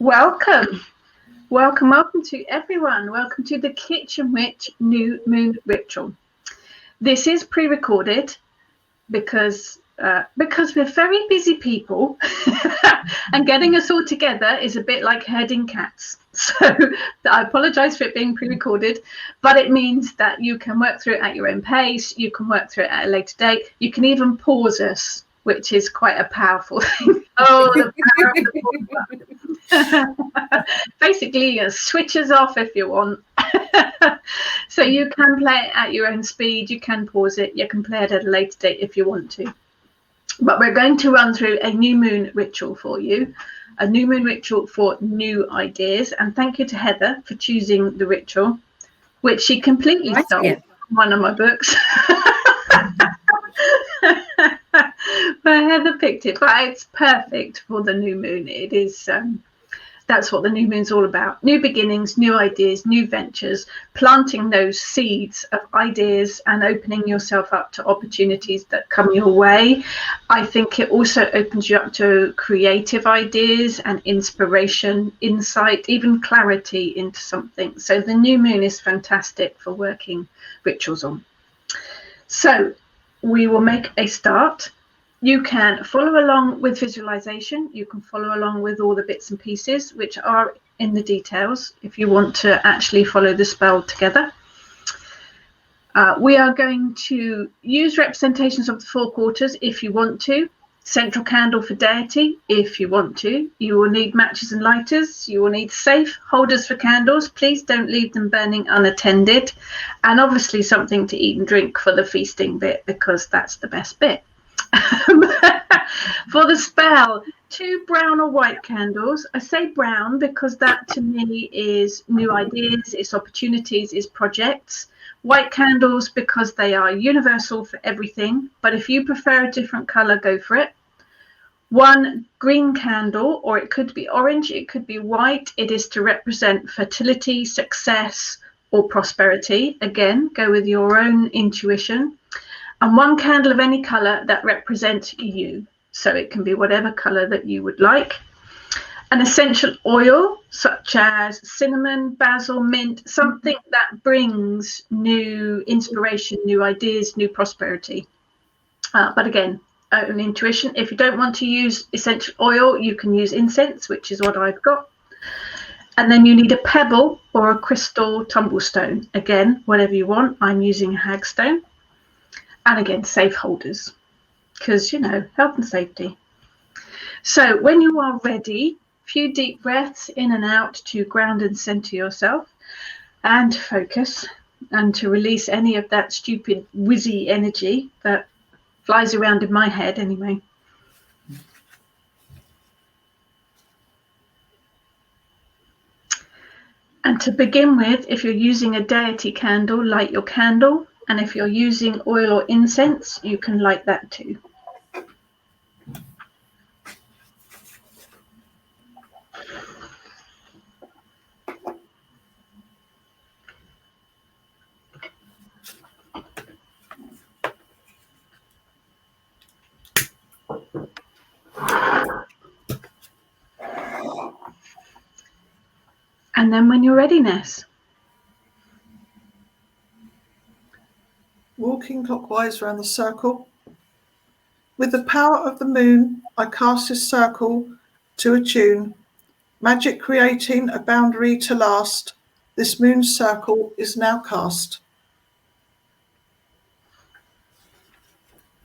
Welcome. Welcome to everyone. Welcome to the Kitchen Witch New Moon Ritual. This is pre-recorded because we're very busy people and getting us all together is a bit like herding cats. So I apologize for it being pre-recorded, but it means that you can work through it at your own pace. You can work through it at a later date. You can even pause us, which is quite a powerful thing. Oh, the power of the pause button. Basically, switches off if you want. So you can play it at your own speed. You can pause it. You can play it at a later date if you want to. But we're going to run through a new moon ritual for you, a new moon ritual for new ideas. And thank you to Heather for choosing the ritual, which she completely stole from one of my books. But Heather picked it, but it's perfect for the new moon. It is. That's what the new moon's all about. New beginnings, new ideas, new ventures, planting those seeds of ideas and opening yourself up to opportunities that come your way. I think it also opens you up to creative ideas and inspiration, insight, even clarity into something. So the new moon is fantastic for working rituals on. So we will make a start. You can follow along with visualization. You can follow along with all the bits and pieces, which are in the details, if you want to actually follow the spell together. We are going to use representations of the four quarters if you want to. Central candle for deity, if you want to. You will need matches and lighters. You will need safe holders for candles. Please don't leave them burning unattended. And obviously something to eat and drink for the feasting bit, because that's the best bit. For the spell, 2 brown or white candles. I say brown because that to me is new ideas, it's opportunities, it's projects. White candles because they are universal for everything, but if you prefer a different color, go for it. 1 green candle, or it could be orange, it could be white. It is to represent fertility, success, or prosperity. Again, go with your own intuition. And 1 candle of any color that represents you. So it can be whatever color that you would like. An essential oil, such as cinnamon, basil, mint, something that brings new inspiration, new ideas, new prosperity. But again, own intuition. If you don't want to use essential oil, you can use incense, which is what I've got. And then you need a pebble or a crystal tumblestone. Again, whatever you want. I'm using a hagstone. And again, safe holders, because, you know, health and safety. So when you are ready, a few deep breaths in and out to ground and center yourself and focus, and to release any of that stupid whizzy energy that flies around in my head anyway. And to begin with, if you're using a deity candle, light your candle. And if you're using oil or incense, you can light that too. And then when you're ready, Ness. Walking clockwise around the circle. With the power of the moon, I cast this circle to a tune. Magic creating a boundary to last. This moon circle is now cast.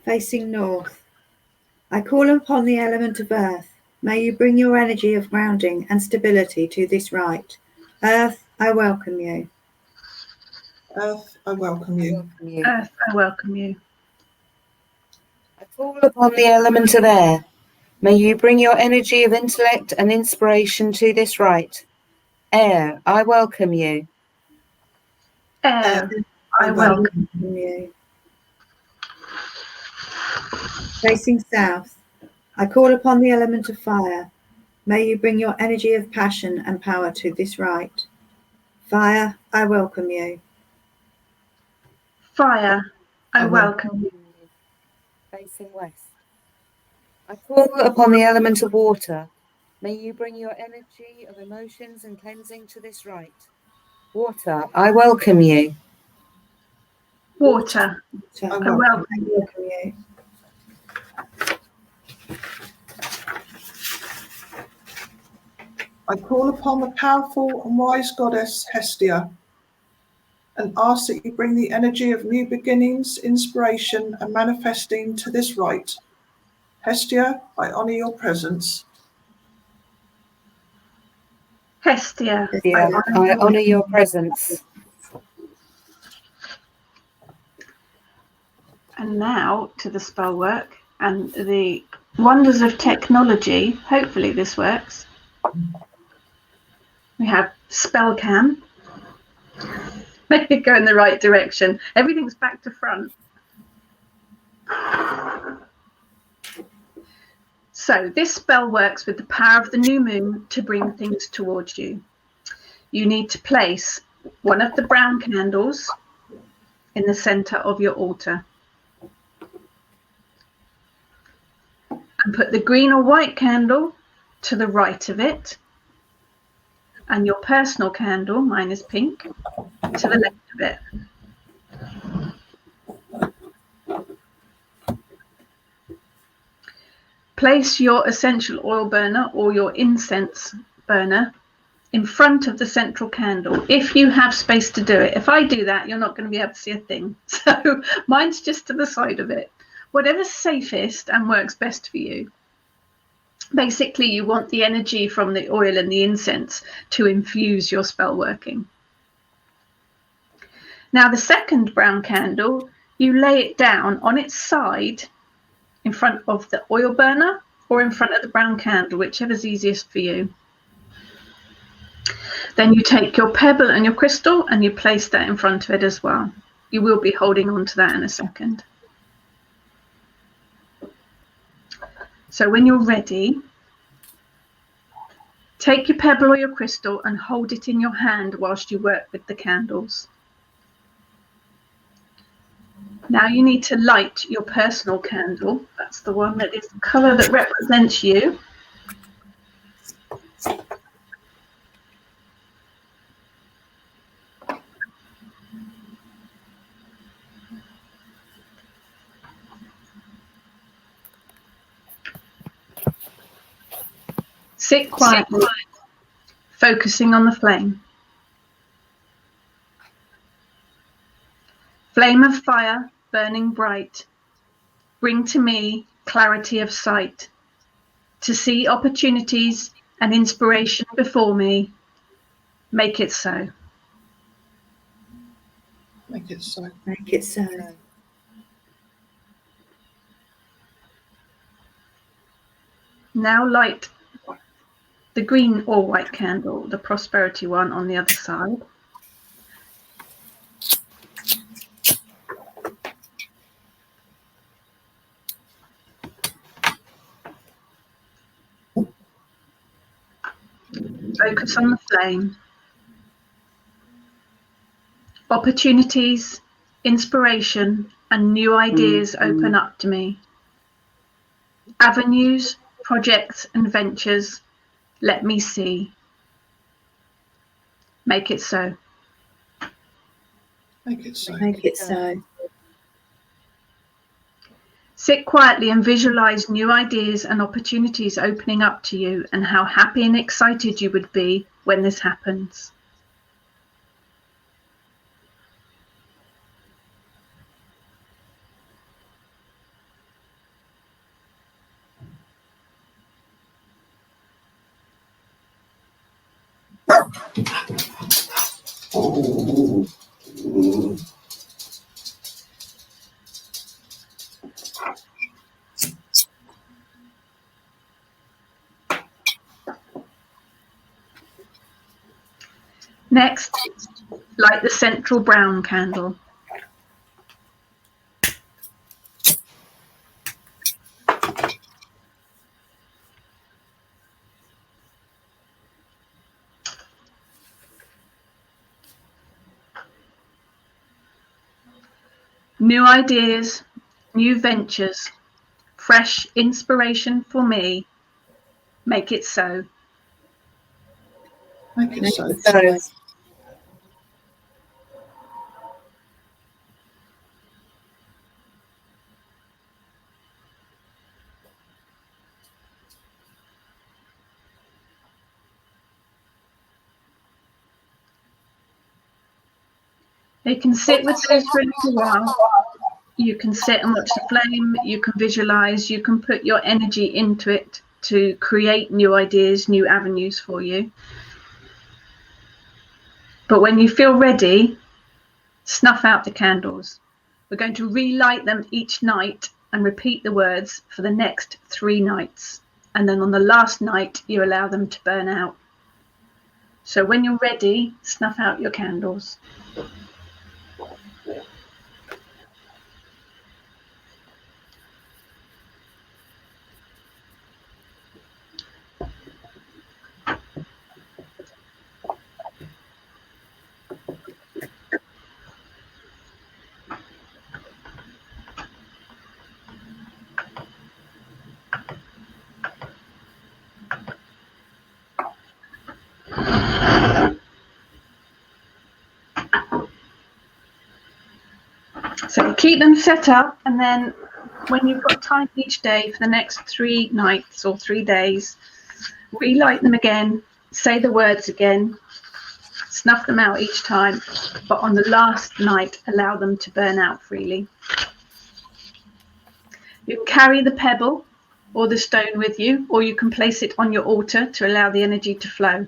Facing north. I call upon the element of earth. May you bring your energy of grounding and stability to this rite. Earth, I welcome you. Earth, I welcome you. Earth, I welcome you. I call upon the element of air. May you bring your energy of intellect and inspiration to this rite. Air, I welcome you. Air, I welcome you. Facing south. I call upon the element of fire. May you bring your energy of passion and power to this rite. Fire, I welcome you. Fire, I welcome you. Facing west. I call upon the element of water. May you bring your energy of emotions and cleansing to this rite. Water, I welcome you. Water, I I welcome welcome you. you. I call upon the powerful and wise goddess Hestia and ask that you bring the energy of new beginnings, inspiration, and manifesting to this rite. Hestia, I honour your presence. Hestia, Dear, I honour your presence. And now to the spell work and the wonders of technology. Hopefully this works. We have spell cam. Make it go in the right direction. Everything's back to front. So this spell works with the power of the new moon to bring things towards you. You need to place one of the brown candles in the center of your altar and put the green or white candle to the right of it, and your personal candle, mine is pink, to the left of it. Place your essential oil burner or your incense burner in front of the central candle if you have space to do it. If I do that, you're not going to be able to see a thing. So mine's just to the side of it. Whatever's safest and works best for you. Basically, you want the energy from the oil and the incense to infuse your spell working. Now, the second brown candle, you lay it down on its side in front of the oil burner or in front of the brown candle, whichever's easiest for you. Then you take your pebble and your crystal and you place that in front of it as well. You will be holding on to that in a second. So when you're ready, take your pebble or your crystal and hold it in your hand whilst you work with the candles. Now you need to light your personal candle. That's the one that is the colour that represents you. Sit quietly, focusing on the flame. Flame of fire, burning bright, bring to me clarity of sight, to see opportunities and inspiration before me. Make it so. Make it so. Make it so. Now light the green or white candle, the prosperity one, on the other side. Focus on the flame. Opportunities, inspiration, and new ideas open up to me. Avenues, projects, and ventures, let me see. Make it so. Make it so. Make it so. Sit quietly and visualize new ideas and opportunities opening up to you and how happy and excited you would be when this happens. Next, light the central brown candle. New ideas, new ventures, fresh inspiration for me. Make it so. Make it so. So, You can sit with those for a little while. You can sit and watch the flame. You can visualize. You can put your energy into it to create new ideas, new avenues for you. But when you feel ready, snuff out the candles. We're going to relight them each night and repeat the words for the next 3 nights. And then on the last night, you allow them to burn out. So when you're ready, snuff out your candles. So keep them set up, and then when you've got time each day for the next 3 nights or 3 days, relight them again, say the words again, snuff them out each time, but on the last night, allow them to burn out freely. You can carry the pebble or the stone with you, or you can place it on your altar to allow the energy to flow.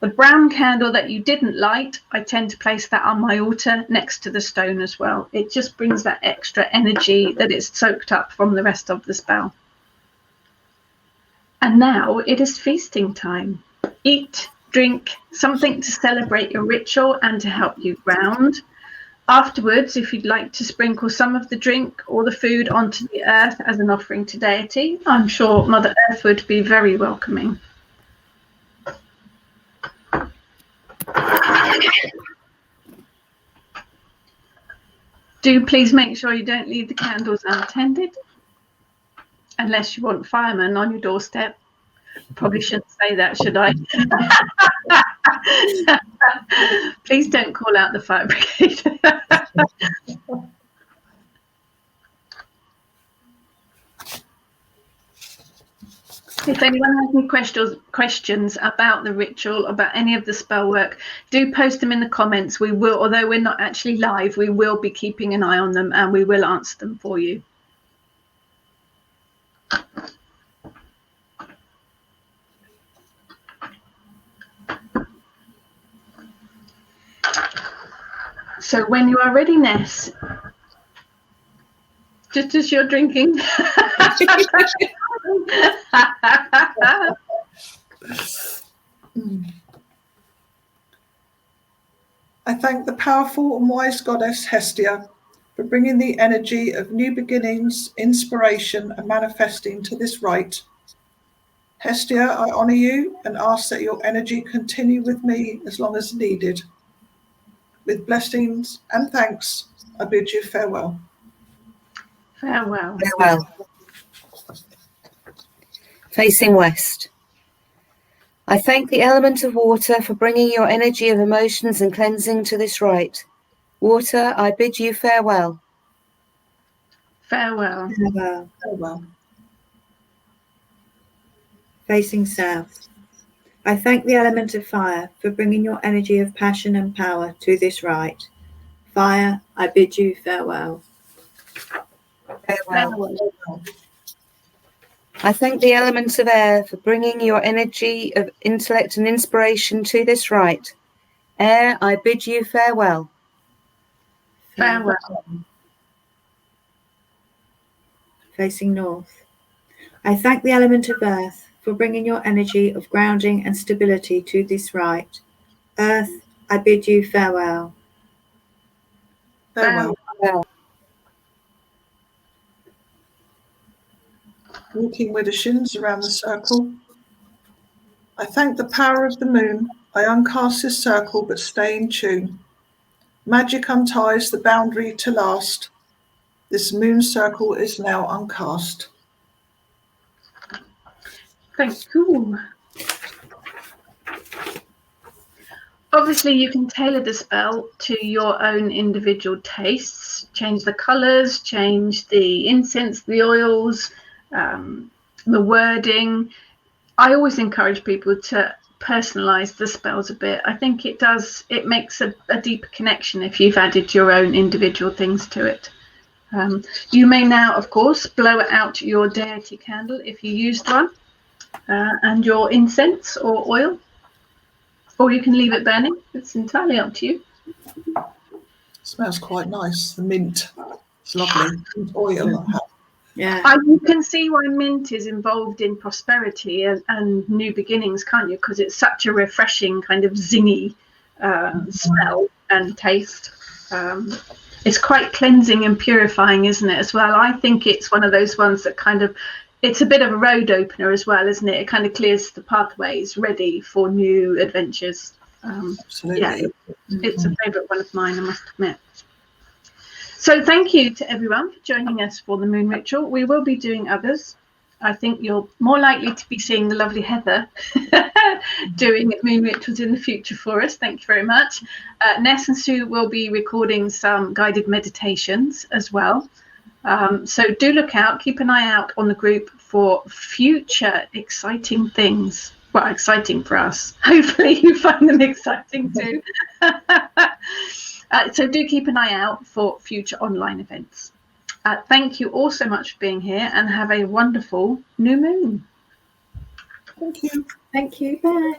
The brown candle that you didn't light, I tend to place that on my altar next to the stone as well. It just brings that extra energy that is soaked up from the rest of the spell. And now it is feasting time. Eat, drink, something to celebrate your ritual and to help you ground. Afterwards, if you'd like to sprinkle some of the drink or the food onto the earth as an offering to deity, I'm sure Mother Earth would be very welcoming. Do please make sure you don't leave the candles unattended, unless you want firemen on your doorstep. Probably shouldn't say that, should I? Please don't call out the fire brigade. If anyone has any questions about the ritual, about any of the spell work, do post them in the comments. We will, although we're not actually live, we will be keeping an eye on them and we will answer them for you. So when you are ready, Ness, just as you're drinking. I thank the powerful and wise goddess Hestia for bringing the energy of new beginnings, inspiration, and manifesting to this rite. Hestia, I honour you and ask that your energy continue with me as long as needed. With blessings and thanks, I bid you farewell. Farewell. farewell. Facing west. I thank the element of water for bringing your energy of emotions and cleansing to this rite. Water, I bid you farewell. Farewell. Farewell. Farewell. Facing south. I thank the element of fire for bringing your energy of passion and power to this rite. Fire, I bid you farewell. Farewell. I thank the element of air for bringing your energy of intellect and inspiration to this rite. Air, I bid you farewell. Farewell. Facing north. I thank the element of earth for bringing your energy of grounding and stability to this rite. Earth, I bid you farewell. Farewell. Farewell. Walking with the shins around the circle. I thank the power of the moon. I uncast this circle but stay in tune. Magic unties the boundary to last. This moon circle is now uncast. Thank you. Obviously, you can tailor the spell to your own individual tastes, change the colours, change the incense, the oils, the wording. I always encourage people to personalise the spells a bit. I think it makes a deeper connection if you've added your own individual things to it. You may now, of course, blow out your deity candle if you used one, and your incense or oil. Or you can leave it burning. It's entirely up to you. Smells quite nice. The mint. It's lovely. Mint oil. Yeah. You can see why mint is involved in prosperity and new beginnings, can't you? Because it's such a refreshing kind of zingy smell and taste. It's quite cleansing and purifying, isn't it, as well? I think it's one of those ones that kind of, it's a bit of a road opener as well, isn't it? It kind of clears the pathways ready for new adventures. Absolutely. Yeah, it's a favourite one of mine, I must admit. So thank you to everyone for joining us for the Moon Ritual. We will be doing others. I think you're more likely to be seeing the lovely Heather doing Moon Rituals in the future for us. Thank you very much. Ness and Sue will be recording some guided meditations as well. So do look out, keep an eye out on the group for future exciting things. Well, exciting for us. Hopefully you find them exciting too. So do keep an eye out for future online events. Thank you all so much for being here and have a wonderful new moon. Thank you. Thank you. Bye.